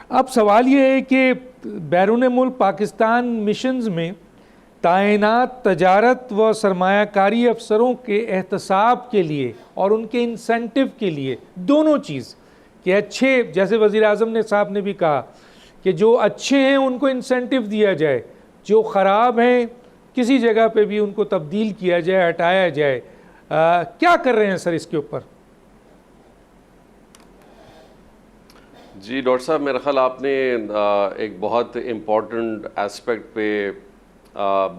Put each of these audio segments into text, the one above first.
اب سوال یہ ہے کہ بیرون ملک پاکستان مشنز میں تعینات تجارت و سرمایہ کاری افسروں کے احتساب کے لیے اور ان کے انسینٹیو کے لیے دونوں چیز کہ اچھے، جیسے وزیر اعظم نے صاحب نے بھی کہا کہ جو اچھے ہیں ان کو انسینٹیو دیا جائے، جو خراب ہیں کسی جگہ پہ بھی ان کو تبدیل کیا جائے، ہٹایا جائے. کیا کر رہے ہیں سر اس کے اوپر؟ جی ڈاکٹر صاحب، میرا خیال آپ نے ایک بہت امپورٹنٹ اسپیکٹ پہ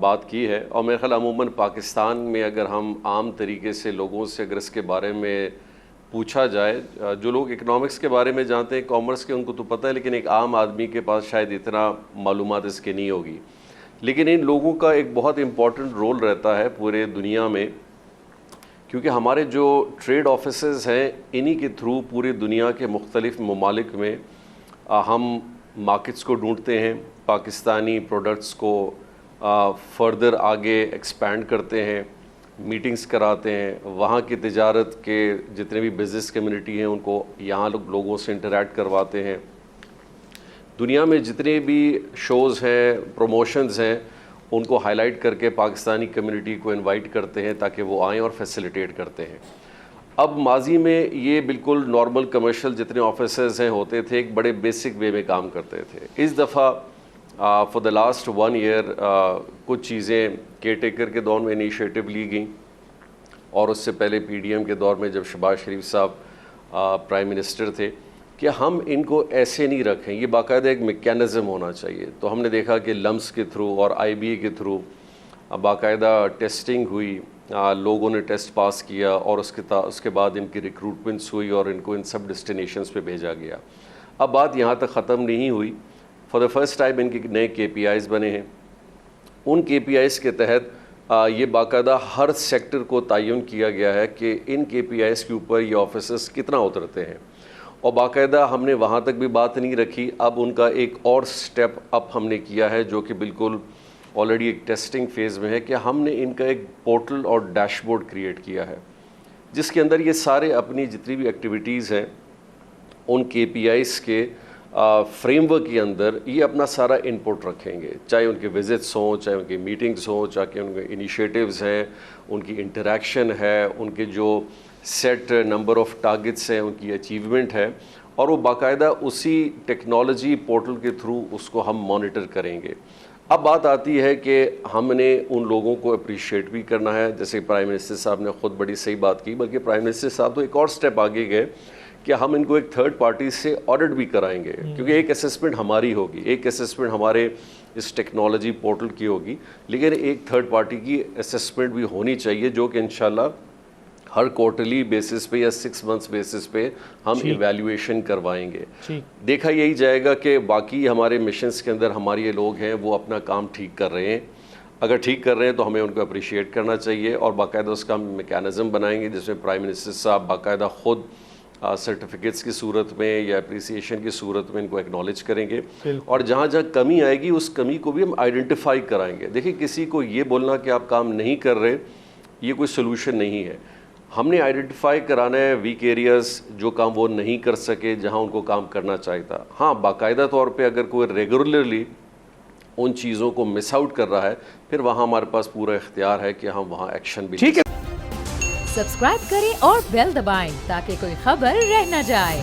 بات کی ہے، اور میرا خیال عموماً پاکستان میں اگر ہم عام طریقے سے لوگوں سے اگر اس کے بارے میں پوچھا جائے، جو لوگ اکنامکس کے بارے میں جانتے ہیں، کامرس کے، ان کو تو پتہ ہے، لیکن ایک عام آدمی کے پاس شاید اتنا معلومات اس کی نہیں ہوگی. لیکن ان لوگوں کا ایک بہت امپورٹنٹ رول رہتا ہے پورے دنیا میں، کیونکہ ہمارے جو ٹریڈ آفیسز ہیں انہی کے تھرو پوری دنیا کے مختلف ممالک میں ہم مارکیٹس کو ڈھونڈتے ہیں، پاکستانی پروڈکٹس کو فردر آگے ایکسپینڈ کرتے ہیں، میٹنگز کراتے ہیں، وہاں کی تجارت کے جتنے بھی بزنس کمیونٹی ہیں ان کو یہاں لوگوں سے انٹریکٹ کرواتے ہیں. دنیا میں جتنے بھی شوز ہیں، پروموشنز ہیں، ان کو ہائی لائٹ کر کے پاکستانی کمیونٹی کو انوائٹ کرتے ہیں تاکہ وہ آئیں اور فیسیلیٹیٹ کرتے ہیں. اب ماضی میں یہ بالکل نارمل کمرشل جتنے آفیسز ہیں ہوتے تھے، ایک بڑے بیسک وے میں کام کرتے تھے. اس دفعہ فار دا لاسٹ 1 year کچھ چیزیں کیئر ٹیکر کے دور میں انیشیٹو لی گئیں، اور اس سے پہلے پی ڈی ایم کے دور میں جب شہباز شریف صاحب پرائم منسٹر تھے، کہ ہم ان کو ایسے نہیں رکھیں، یہ باقاعدہ ایک میکینزم ہونا چاہیے. تو ہم نے دیکھا کہ لمس کے تھرو اور آئی بی اے کے تھرو باقاعدہ ٹیسٹنگ ہوئی، لوگوں نے ٹیسٹ پاس کیا، اور اس کے بعد ان کی ریکروٹمنٹس ہوئی اور ان کو ان سب ڈیسٹینیشنز پہ بھیجا گیا. اب بات یہاں تک ختم نہیں ہوئی. فار دا فرسٹ ٹائم ان کے نئے کے پی آئیز بنے ہیں. ان کے پی آئیز کے تحت یہ باقاعدہ ہر سیکٹر کو تعین کیا گیا ہے کہ ان کے پی آئیز کے اوپر یہ آفیسرز کتنا اترتے ہیں، اور باقاعدہ ہم نے وہاں تک بھی بات نہیں رکھی. اب ان کا ایک اور سٹیپ اپ ہم نے کیا ہے جو کہ بالکل آلریڈی ایک ٹیسٹنگ فیز میں ہے، کہ ہم نے ان کا ایک پورٹل اور ڈیش بورڈ کریٹ کیا ہے جس کے اندر یہ سارے اپنی جتنی بھی ایکٹیویٹیز ہیں ان کے پی آئیز کے فریم ورک کے اندر یہ اپنا سارا ان پٹ رکھیں گے، چاہے ان کے وزٹس ہوں، چاہے ان کی میٹنگز ہوں، چاہے ان کے انیشیٹیوز ہیں، ان کی انٹریکشن ہے، ان کے جو سیٹ نمبر آف ٹارگٹس ہیں، ان کی اچیومنٹ ہے، اور وہ باقاعدہ اسی ٹیکنالوجی پورٹل کے تھرو اس کو ہم مانیٹر کریں گے. اب بات آتی ہے کہ ہم نے ان لوگوں کو اپریشیٹ بھی کرنا ہے، جیسے پرائم منسٹر صاحب نے خود بڑی صحیح بات کی، بلکہ پرائم منسٹر صاحب تو ایک اور سٹیپ آگے گئے کہ ہم ان کو ایک تھرڈ پارٹی سے آڈٹ بھی کرائیں گے، کیونکہ ایک اسسمنٹ ہماری ہوگی، ایک اسسمنٹ ہمارے اس ٹیکنالوجی پورٹل کی ہوگی، لیکن ایک تھرڈ پارٹی کی اسسمنٹ بھی ہونی چاہیے جو کہ انشاءاللہ ہر کوارٹرلی بیسس پہ یا 6 months بیسس پہ ہم ایویلیویشن کروائیں گے. دیکھا یہی جائے گا کہ باقی ہمارے مشنز کے اندر ہمارے یہ لوگ ہیں وہ اپنا کام ٹھیک کر رہے ہیں. اگر ٹھیک کر رہے ہیں تو ہمیں ان کو اپریشیٹ کرنا چاہیے، اور باقاعدہ اس کا ہم میکینزم بنائیں گے جس میں پرائم منسٹر صاحب باقاعدہ خود سرٹیفکیٹس کی صورت میں یا اپریسیشن کی صورت میں ان کو ایکنالج کریں گے، اور جہاں جہاں کمی آئے گی اس کمی کو بھی ہم آئیڈینٹیفائی کرائیں گے. دیکھیں، کسی کو یہ بولنا کہ آپ کام نہیں کر رہے یہ کوئی سلوشن نہیں ہے. ہم نے آئیڈینٹیفائی کرانا ہے ویک ایریاز، جو کام وہ نہیں کر سکے جہاں ان کو کام کرنا چاہیے تھا. ہاں، باقاعدہ طور پہ اگر کوئی ریگولرلی ان چیزوں کو مس آؤٹ کر رہا ہے، پھر وہاں ہمارے پاس پورا اختیار ہے کہ ہم وہاں ایکشن بھی سبسکرائب کریں اور بیل دبائیں تاکہ کوئی خبر رہ نہ جائے.